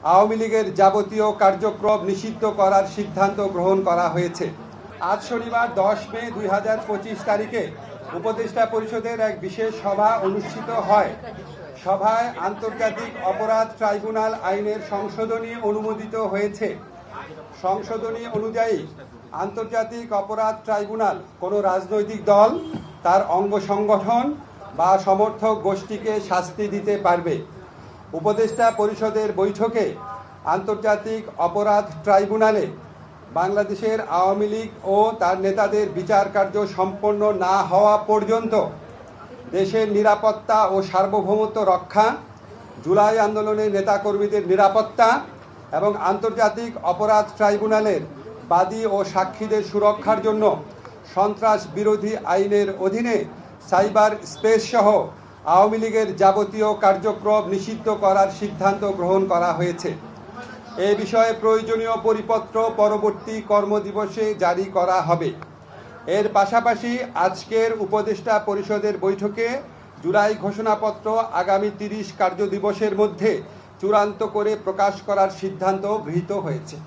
আওয়ামী লীগের যাবতীয় কার্যক্রম নিষিদ্ধ করার সিদ্ধান্ত গ্রহণ করা হয়েছে। আজ শনিবার 10 মে 2025 তারিখে উপদেষ্টা পরিষদের এক বিশেষ সভা অনুষ্ঠিত হয়। সভায় আন্তর্জাতিক অপরাধ ট্রাইব্যুনাল আইনের সংশোধনী অনুমোদিত হয়েছে। সংশোধনী অনুযায়ী আন্তর্জাতিক অপরাধ ট্রাইব্যুনাল কোনো রাজনৈতিক দল, তার অঙ্গ সংগঠন বা সমর্থক গোষ্ঠীকে শাস্তি দিতে পারবে। উপদেষ্টা পরিষদের বৈঠকে আন্তর্জাতিক অপরাধ ট্রাইব্যুনালে বাংলাদেশের আওয়ামী লীগ ও তার নেতাদের বিচার কার্য সম্পন্ন না হওয়া পর্যন্ত দেশের নিরাপত্তা ও সার্বভৌমত্ব রক্ষা, জুলাই আন্দোলনের নেতাকর্মীদের নিরাপত্তা এবং আন্তর্জাতিক অপরাধ ট্রাইব্যুনালের বাদী ও সাক্ষীদের সুরক্ষার জন্য সন্ত্রাস বিরোধী আইনের অধীনে সাইবার স্পেস সহ আওয়ামী লীগের যাবতীয় কার্যক্রম নিষিদ্ধ করার সিদ্ধান্ত গ্রহণ করা হয়েছে। এ বিষয়ে প্রয়োজনীয় পরিপত্র পরবর্তী কর্মদিবসে জারি করা হবে। এর পাশাপাশি আজকের উপদেষ্টা পরিষদের বৈঠকে জুলাই ঘোষণাপত্র আগামী 30 কার্যদিবসের মধ্যে চূড়ান্ত করে প্রকাশ করার সিদ্ধান্ত গৃহীত হয়েছে।